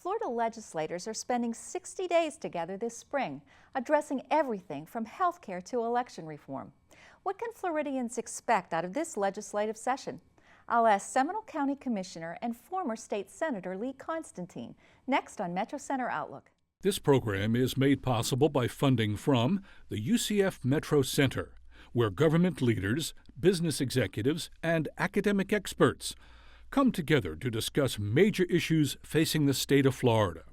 Florida legislators are spending 60 days together this spring, addressing everything from health care to election reform. What can Floridians expect out of this legislative session? I'll ask Seminole County Commissioner and former State Senator Lee Constantine next on Metro Center Outlook. This program is made possible by funding from the UCF Metro Center, where government leaders, business executives, and academic experts come together to discuss major issues facing the state of Florida.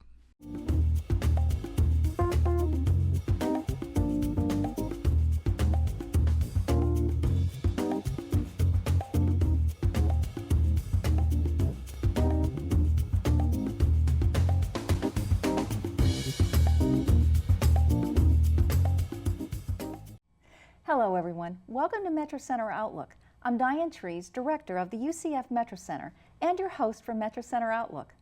Hello everyone, welcome to Metro Center Outlook. I'm Diane Trees, Director of the UCF Metro Center and your host for Metro Center Outlook.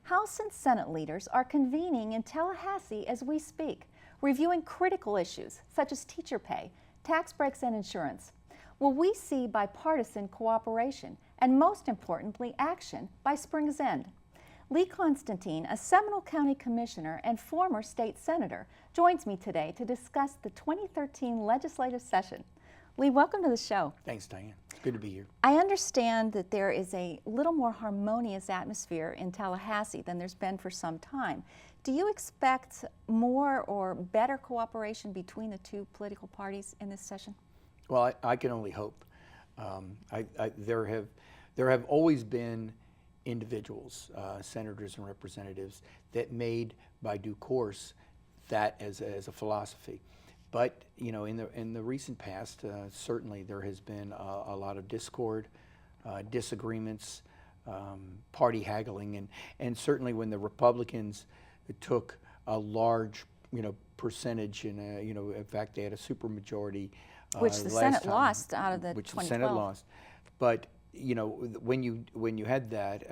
House and Senate leaders are convening in Tallahassee as we speak, reviewing critical issues such as teacher pay, tax breaks and insurance. Will we see bipartisan cooperation and most importantly action by spring's end? Lee Constantine, a Seminole County Commissioner and former state senator, joins me today to discuss the 2013 legislative session. Lee, welcome to the show. Thanks, Diane. It's good to be here. I understand that there is a little more harmonious atmosphere in Tallahassee than there's been for some time. Do you expect more or better cooperation between the two political parties in this session? Well, I can only hope. There have always been individuals, senators and representatives, that made by due course that as a philosophy. But you know, in the recent past, certainly there has been a lot of discord, disagreements, party haggling, and certainly when the Republicans took a large percentage, and in fact they had a supermajority, which the Senate lost out of the 2012. Which the Senate lost, but when you had that,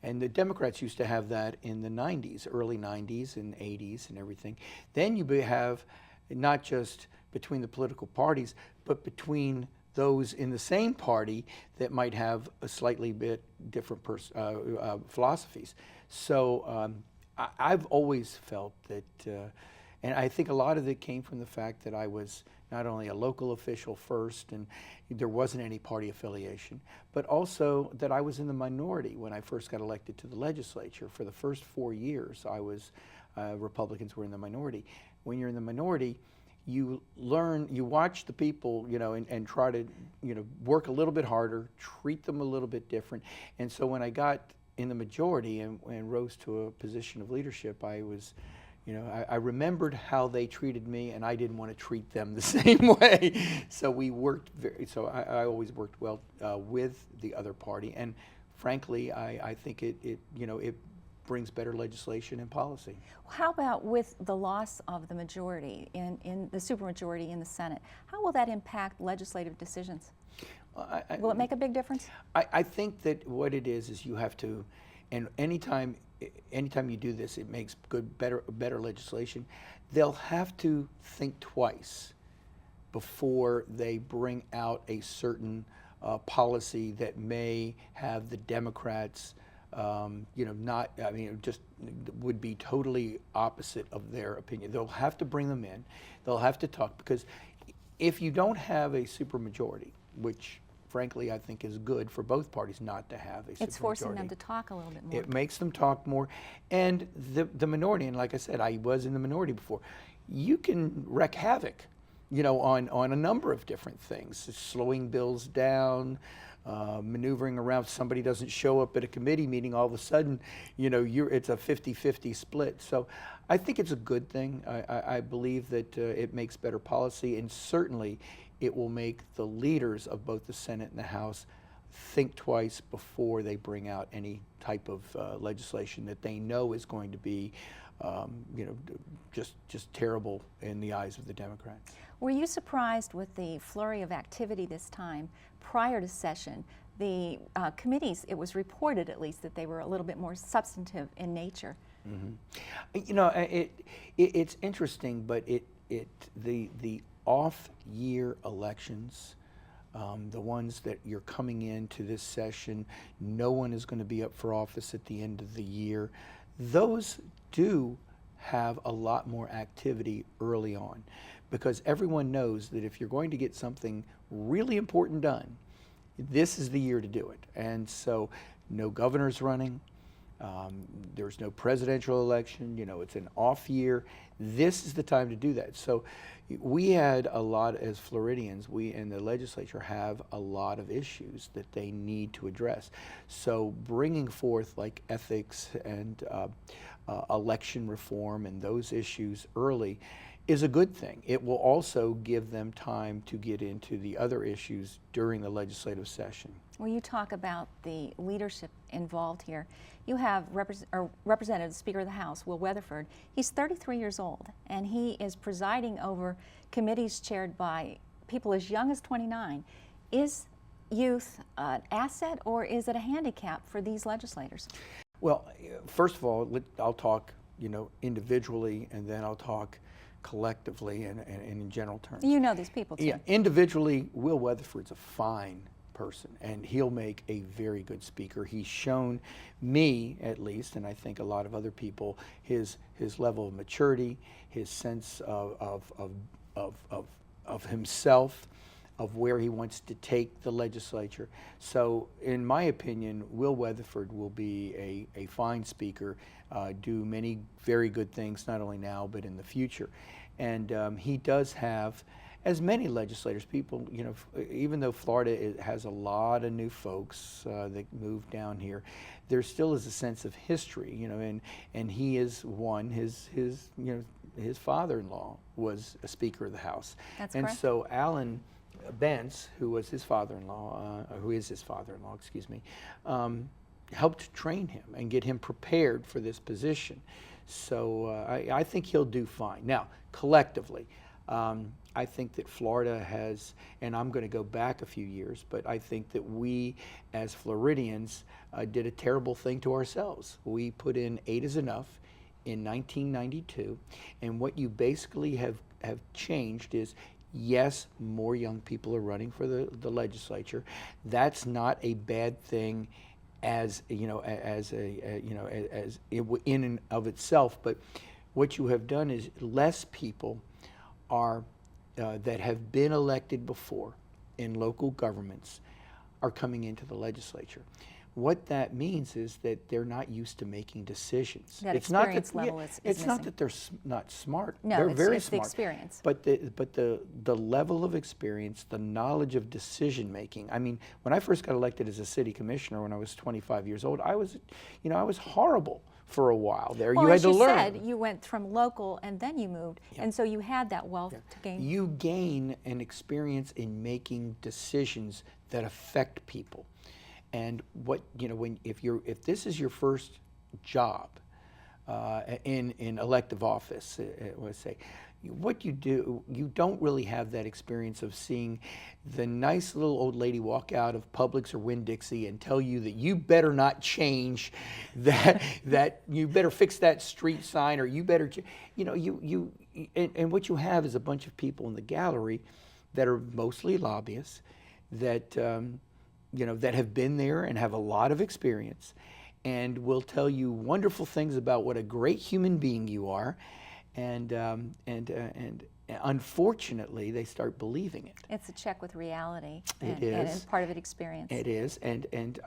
and the Democrats used to have that in the 90s, early 90s and 80s and everything. Then you have not just between the political parties, but between those in the same party that might have a slightly bit different philosophies. So I've always felt that, and I think a lot of it came from the fact that I was not only a local official first, and there wasn't any party affiliation, but also that I was in the minority when I first got elected to the legislature. For the first 4 years, I was, Republicans were in the minority. When you're in the minority, you learn, you watch the people, and try to, work a little bit harder, treat them a little bit different. And so when I got in the majority and rose to a position of leadership, I was, I remembered how they treated me, and I didn't want to treat them the same way. So we worked I always worked well with the other party, and frankly, I think it brings better legislation and policy. How about with the loss of the majority in the supermajority in the Senate? How will that impact legislative decisions? Will it make a big difference? I think that what it is you have to, and anytime you do this, it makes better legislation. They'll have to think twice before they bring out a certain policy that may have the Democrats, just would be totally opposite of their opinion. They'll have to bring them in. They'll have to talk, because if you don't have a supermajority, which frankly I think is good for both parties not to have a supermajority. It's forcing them to talk a little bit more. It makes them talk more. And the minority, and like I said, I was in the minority before, you can wreak havoc, on a number of different things. Slowing bills down, maneuvering around. Somebody doesn't show up at a committee meeting, all of a sudden, it's a 50-50 split. So I think it's a good thing. I believe that it makes better policy, and certainly it will make the leaders of both the Senate and the House think twice before they bring out any type of legislation that they know is going to be, just terrible in the eyes of the Democrats. Were you surprised with the flurry of activity this time prior to session? The committees, it was reported at least that they were a little bit more substantive in nature. Mm-hmm. It's interesting, but the off-year elections, the ones that you're coming into this session, no one is going to be up for office at the end of the year. those do have a lot more activity early on, because everyone knows that if you're going to get something really important done, this is the year to do it. And so no governor's running, there's no presidential election, you know, it's an off year. This is the time to do that. So we had a lot, as Floridians, we in the legislature have a lot of issues that they need to address. So bringing forth like ethics and election reform and those issues early is a good thing. It will also give them time to get into the other issues during the legislative session. Well, you talk about the leadership involved here. You have Representative Speaker of the House, Will Weatherford. He's 33 years old, and he is presiding over committees chaired by people as young as 29. Is youth an asset, or is it a handicap for these legislators? Well, first of all, I'll talk, you know, individually, and then I'll talk collectively and in general terms. You know these people too. Yeah, individually, Will Weatherford's a fine person, and he'll make a very good speaker. He's shown me, at least, and I think a lot of other people, his level of maturity, his sense of himself, of where he wants to take the legislature. So, in my opinion, Will Weatherford will be a fine speaker, do many very good things, not only now, but in the future. And he does have, as many legislators, people, you know, even though Florida has a lot of new folks that moved down here, there still is a sense of history, you know, and he is one, his father-in-law was a Speaker of the House. That's and correct. So Alan Bence, who was his father-in-law, who is his father-in-law, excuse me, helped train him and get him prepared for this position. So I think he'll do fine. Now, collectively, I think that Florida has, and I'm going to go back a few years, but I think that we, as Floridians, did a terrible thing to ourselves. We put in 8 is enough in 1992, and what you basically have changed is, yes, more young people are running for the legislature. That's not a bad thing, as you know, as in and of itself. But what you have done is less people are that have been elected before in local governments are coming into the legislature. What that means is that they're not used to making decisions. That it's not experience that, level is it's not missing. that they're not smart. No, they're very it's smart. the experience. But the level of experience, the knowledge of decision making. I mean, when I first got elected as a city commissioner when I was 25 years old, I was horrible for a while there. Well, you had as to you learn. said, you went from local and then you moved, and so you had that wealth to gain. You gain an experience in making decisions that affect people. And what, you know, if this is your first job in elective office, let's say, what you do, you don't really have that experience of seeing the nice little old lady walk out of Publix or Winn-Dixie and tell you that you better not change that you better fix that street sign, or you better, and what you have is a bunch of people in the gallery that are mostly lobbyists that that have been there and have a lot of experience, and will tell you wonderful things about what a great human being you are, and unfortunately, they start believing it. It's a check with reality, It and is. part of it experience. It is, and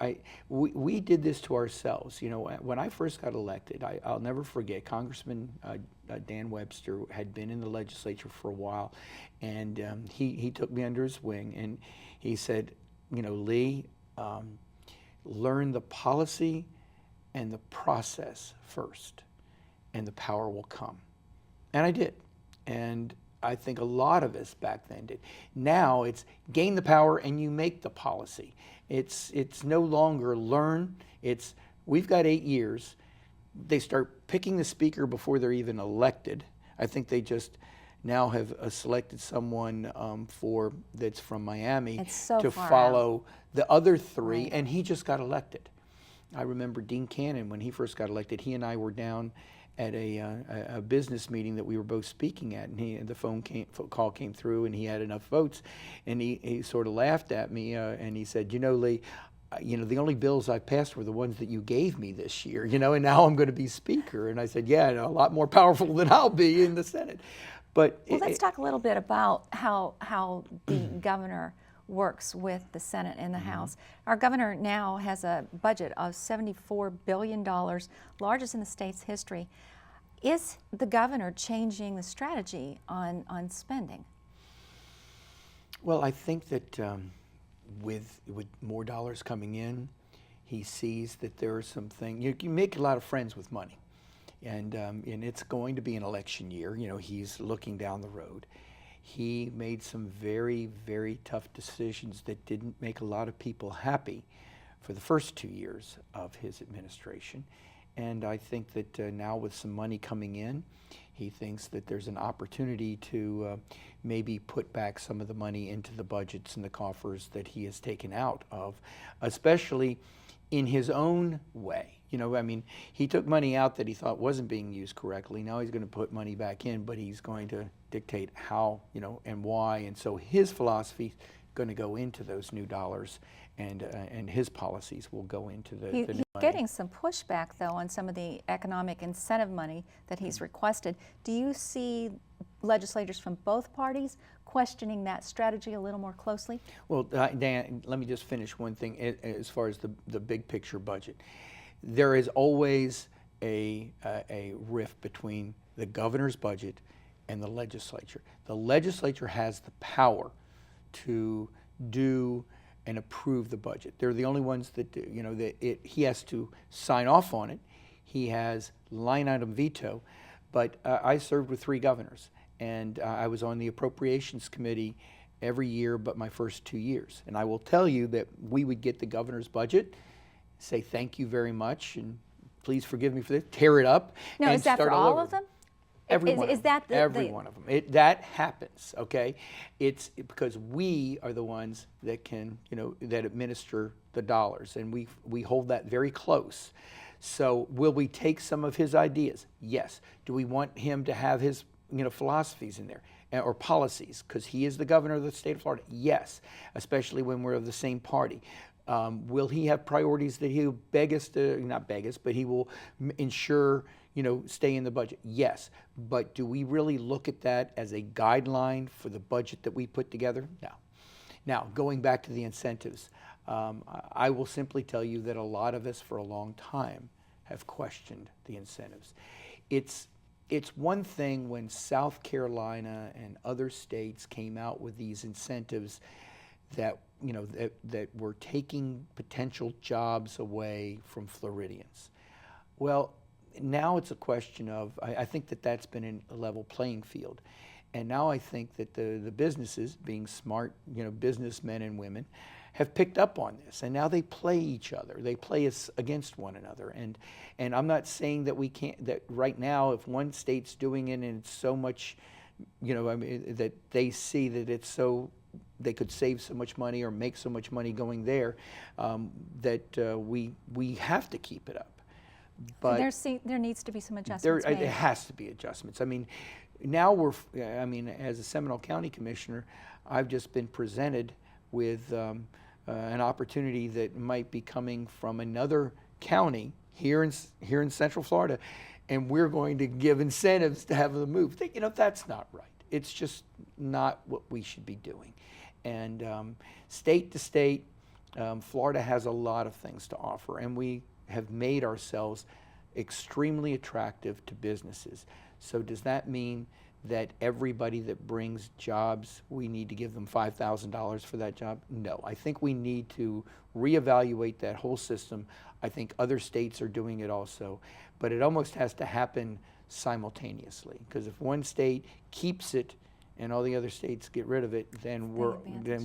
we did this to ourselves. You know, when I first got elected, I'll never forget, Congressman Dan Webster had been in the legislature for a while, and he took me under his wing, and he said, you know, Lee, learn the policy and the process first, and the power will come. And I did. And I think a lot of us back then did. Now it's gain the power and you make the policy. It's no longer learn. It's we've got 8 years. They start picking the speaker before they're even elected. I think they just now have selected someone that's from Miami to far follow the other 3, Right. and he just got elected. I remember Dean Cannon, when he first got elected, he and I were down at a business meeting that we were both speaking at, and the phone call came through, and he had enough votes, and he sort of laughed at me, and he said, you know, Lee, you know, the only bills I passed were the ones that you gave me this year, you know, and now I'm going to be Speaker. And I said, yeah, a lot more powerful than I'll be in the Senate. But Well, let's talk a little bit about how the governor works with the Senate and the House. Our governor now has a budget of $74 billion, largest in the state's history. Is the governor changing the strategy on spending? Well, I think that with more dollars coming in, he sees that there are some things. You make a lot of friends with money, and it's going to be an election year. You know, he's looking down the road. He made some very, very tough decisions that didn't make a lot of people happy for the first 2 years of his administration. And I think that now with some money coming in, he thinks that there's an opportunity to maybe put back some of the money into the budgets and the coffers that he has taken out of, especially in his own way. You know, I mean, he took money out that he thought wasn't being used correctly. Now he's going to put money back in, but he's going to dictate how, you know, and why. And so his philosophy is going to go into those new dollars, and his policies will go into the new money. He's getting some pushback, though, on some of the economic incentive money that he's requested. Do you see legislators from both parties questioning that strategy a little more closely? Well, Dan, let me just finish one thing as far as the big picture budget. There is always a rift between the governor's budget and the legislature. The legislature has the power to do and approve the budget. They're the only ones that do. You know, he has to sign off on it. He has line item veto. But I served with 3 governors, and I was on the Appropriations Committee every year but my first 2 years. And I will tell you that we would get the governor's budget, say thank you very much, and please forgive me for this, tear it up. Now, and is that start for all all over. of them? Every one of them. Every one of them. That happens, okay? It's because we are the ones that can, you know, that administer the dollars, and we hold that very close. So will we take some of his ideas? Yes. Do we want him to have his, you know, philosophies in there or policies? Because he is the governor of the state of Florida. Yes, especially when we're of the same party. Will he have priorities that he'll beg us to, not beg us, but he will ensure, you know, stay in the budget? Yes. But do we really look at that as a guideline for the budget that we put together? No. Now, going back to the incentives, I will simply tell you that a lot of us for a long time have questioned the incentives. It's one thing when South Carolina and other states came out with these incentives that, you know, that were taking potential jobs away from Floridians. Well, now it's a question of, I think that that's been a level playing field. And now I think that the businesses, being smart, you know, businessmen and women, have picked up on this, and now they play each other. They play us against one another. And I'm not saying that we can't, that right now, if one state's doing it and it's so much, you know, I mean, that they see that it's so, they could save so much money or make so much money going there, that we have to keep it up. But there needs to be some adjustments made. There has to be adjustments. I mean, now as a Seminole County Commissioner, I've just been presented with an opportunity that might be coming from another county here in Central Florida, and we're going to give incentives to have them move. You know, that's not right. It's just not what we should be doing. And state to state, Florida has a lot of things to offer, and we have made ourselves extremely attractive to businesses. So does that mean that everybody that brings jobs, we need to give them $5,000 for that job? No. I think we need to reevaluate that whole system. I think other states are doing it also, but it almost has to happen simultaneously, because if one state keeps it and all the other states get rid of it, then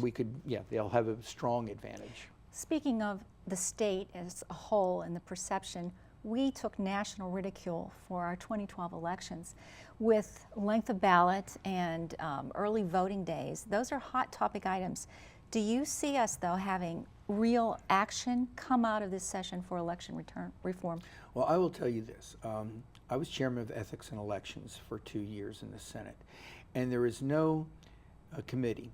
we could, yeah, they'll have a strong advantage. Speaking of the state as a whole and the perception, we took national ridicule for our 2012 elections with length of ballot and early voting days. Those are hot topic items. Do you see us, though, having real action come out of this session for election reform? Well, I will tell you this. I was chairman of Ethics and Elections for 2 years in the Senate, and there is no committee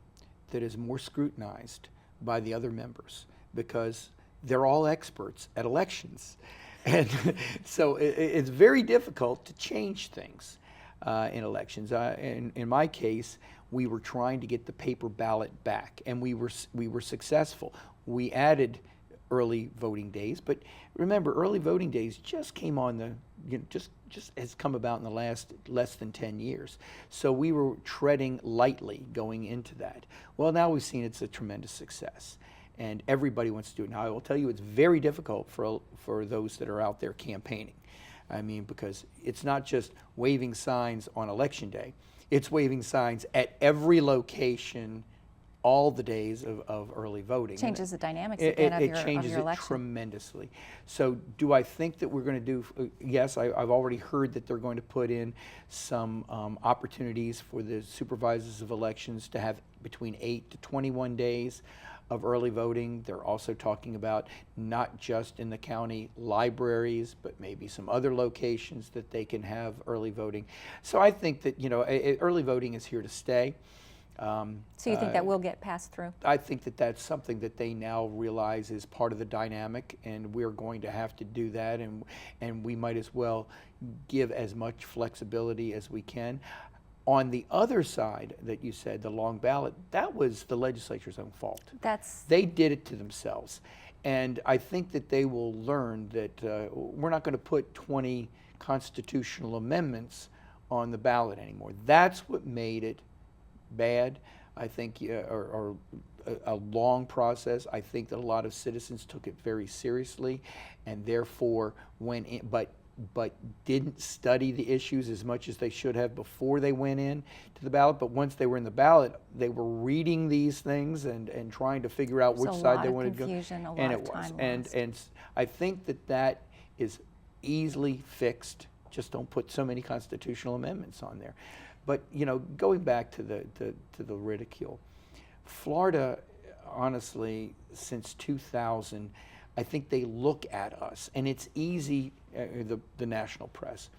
that is more scrutinized by the other members, because they're all experts at elections. And so it's very difficult to change things in elections. In my case, we were trying to get the paper ballot back, and we were successful. We added early voting days, but remember, early voting days just came on just has come about in the last less than 10 years. So we were treading lightly going into that. Well, now we've seen it's a tremendous success, and everybody wants to do it. Now, I will tell you, it's very difficult for those that are out there campaigning. I mean, because it's not just waving signs on election day, it's waving signs at every location all the days of early voting. Changes the dynamics again of your election. It changes it tremendously. So do I think that we're going to do, yes, I've already heard that they're going to put in some opportunities for the supervisors of elections to have between 8 to 21 days of early voting. They're also talking about not just in the county libraries, but maybe some other locations that they can have early voting. So I think that, early voting is here to stay. So you think that will get passed through? I think that that's something that they now realize is part of the dynamic, and we're going to have to do that, and we might as well give as much flexibility as we can. On the other side that you said, the long ballot, that was the legislature's own fault. They did it to themselves. And I think that they will learn that we're not going to put 20 constitutional amendments on the ballot anymore. That's what made it bad, I think, or a long process. I think that a lot of citizens took it very seriously, and therefore went in, but didn't study the issues as much as they should have before they went in to the ballot. But once they were in the ballot, they were reading these things and trying to figure out which side they wanted to go. And it was. And I think that is easily fixed. Just don't put so many constitutional amendments on there. But going back to the ridicule, Florida, honestly, since 2000, I think they look at us, and it's easy, the national press,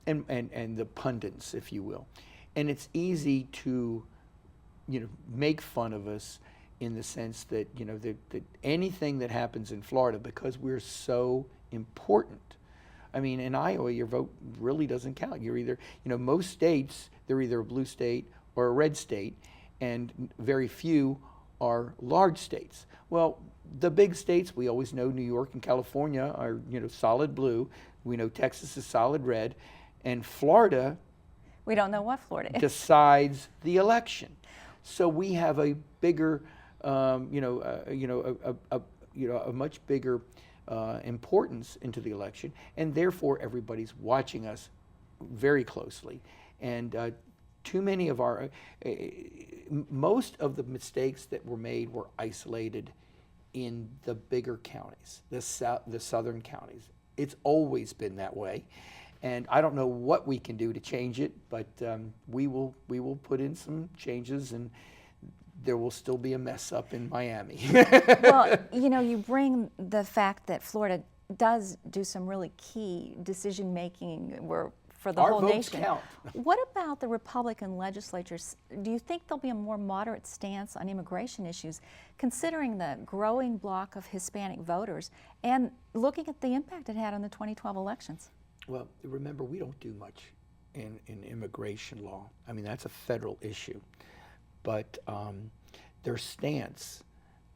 and the pundits, if you will, and it's easy to, make fun of us in the sense that that anything that happens in Florida, because we're so important. I mean, in Iowa, your vote really doesn't count. You're either, most states, they're either a blue state or a red state, and very few are large states. Well, the big states, we always know New York and California are, solid blue. We know Texas is solid red. And Florida, we don't know what Florida is, decides the election. So we have a bigger, a much bigger importance into the election, and therefore everybody's watching us very closely. And too many of most of the mistakes that were made were isolated in the bigger counties, the southern counties. It's always been that way, and I don't know what we can do to change it, but we will put in some changes, and there will still be a mess up in Miami. Well, you bring the fact that Florida does do some really key decision making for the whole nation. Our votes count. What about the Republican legislatures? Do you think there'll be a more moderate stance on immigration issues, considering the growing block of Hispanic voters and looking at the impact it had on the 2012 elections? Well, remember, we don't do much in immigration law. I mean, that's a federal issue. But their stance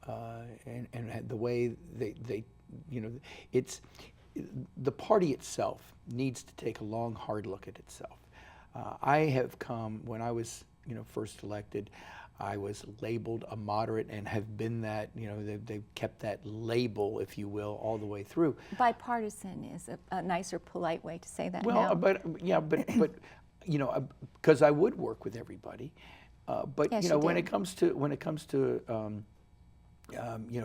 and the way they it's the party itself needs to take a long, hard look at itself. I have come, when I was first elected, I was labeled a moderate and have been that. They've kept that label, if you will, all the way through. Bipartisan is a nicer, polite way to say that. Well, now. but because I would work with everybody. But yes, when it comes to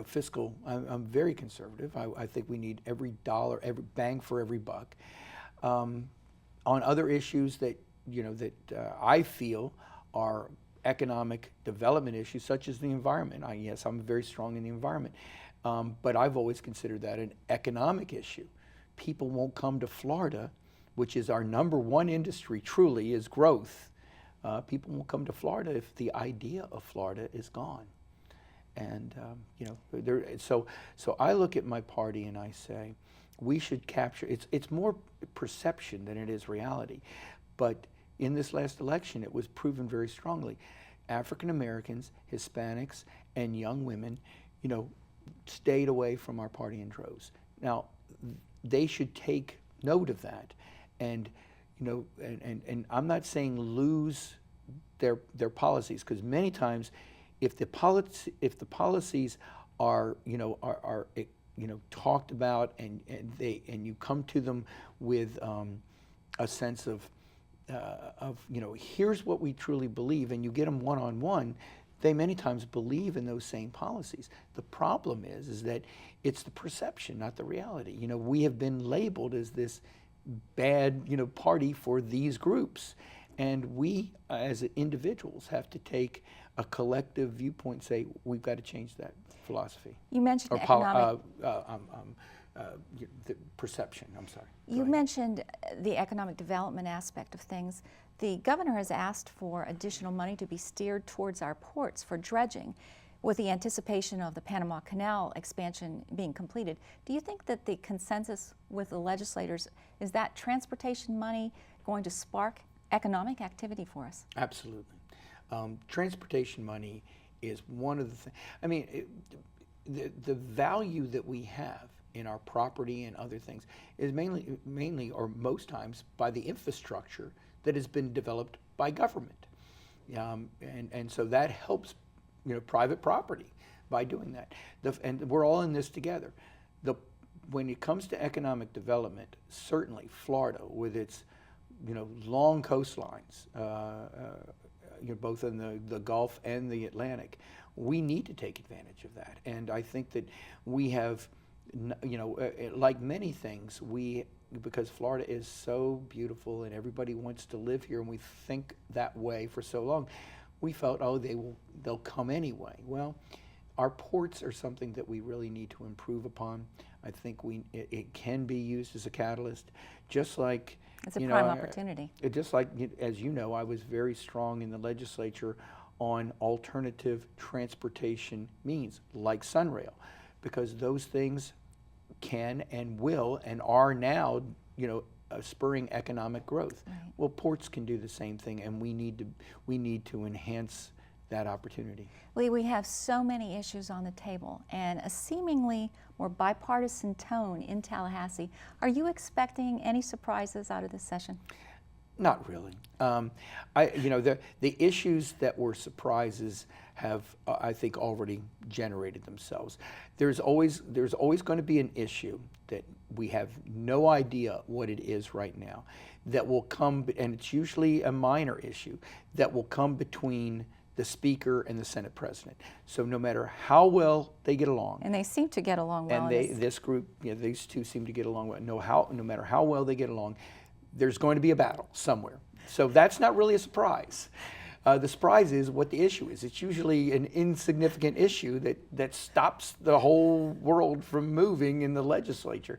fiscal, I'm very conservative. I think we need every dollar, every bang for every buck. On other issues that I feel are economic development issues, such as the environment. Yes, I'm very strong in the environment, but I've always considered that an economic issue. People won't come to Florida, which is our #1 industry. Truly, is growth. People won't come to Florida if the idea of Florida is gone. And so I look at my party and I say, we should capture. It's more perception than it is reality, but in this last election, it was proven very strongly. African Americans, Hispanics, and young women, stayed away from our party in droves. Now, they should take note of that, and I'm not saying lose their policies, because many times, if the policies are talked about and you come to them with a sense of here's what we truly believe, and you get them one-on-one, they many times believe in those same policies. The problem is that it's the perception, not the reality. We have been labeled as this bad, party for these groups, and we as individuals have to take a collective viewpoint and say we've got to change that philosophy. You mentioned the perception. I'm sorry. You mentioned the economic development aspect of things. The governor has asked for additional money to be steered towards our ports for dredging, with the anticipation of the Panama Canal expansion being completed. Do you think that the consensus with the legislators is that transportation money going to spark economic activity for us? Absolutely. Transportation money is one of the things. I mean, the value that we have in our property and other things is mainly or most times by the infrastructure that has been developed by government, and so that helps private property by doing that. And we're all in this together. When it comes to economic development, certainly Florida with its long coastlines, both in the Gulf and the Atlantic, we need to take advantage of that. And I think that we have, like many things, because Florida is so beautiful and everybody wants to live here, and we think that way for so long, we felt, they'll come anyway. Well, our ports are something that we really need to improve upon. I think it can be used as a catalyst, just like it's a prime opportunity. Just like, as you know, I was very strong in the legislature on alternative transportation means, like Sunrail, because those things can and will and are now, spurring economic growth. Right. Well, ports can do the same thing, and we need to enhance that opportunity. Lee, we have so many issues on the table and a seemingly more bipartisan tone in Tallahassee. Are you expecting any surprises out of this session? Not really. The issues that were surprises have, I think, already generated themselves. There's always going to be an issue that we have no idea what it is right now, that will come, and it's usually a minor issue, that will come between the Speaker and the Senate President. So no matter how well they get along, and they seem to get along well. And this group, these two seem to get along well. No matter how well they get along, there's going to be a battle somewhere. So that's not really a surprise. The surprise is what the issue is. It's usually an insignificant issue that stops the whole world from moving in the legislature.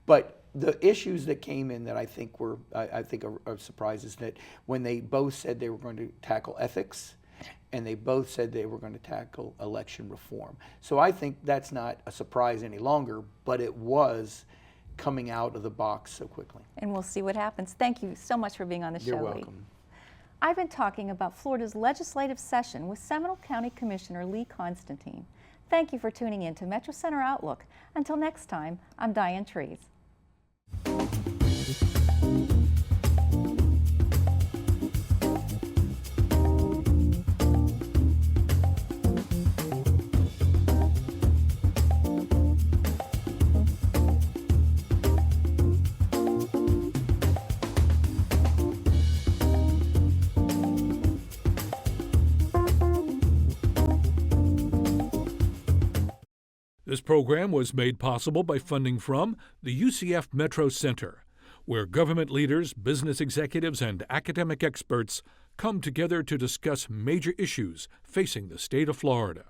But the issues that came in that I think are surprises, that when they both said they were going to tackle ethics, and they both said they were going to tackle election reform. So I think that's not a surprise any longer, but it was coming out of the box so quickly. And we'll see what happens. Thank you so much for being on the show, You're Lee. welcome. I've been talking about Florida's legislative session with Seminole County Commissioner Lee Constantine. Thank you for tuning in to Metro Center Outlook. Until next time, I'm Diane Trees. This program was made possible by funding from the UCF Metro Center, where government leaders, business executives, and academic experts come together to discuss major issues facing the state of Florida.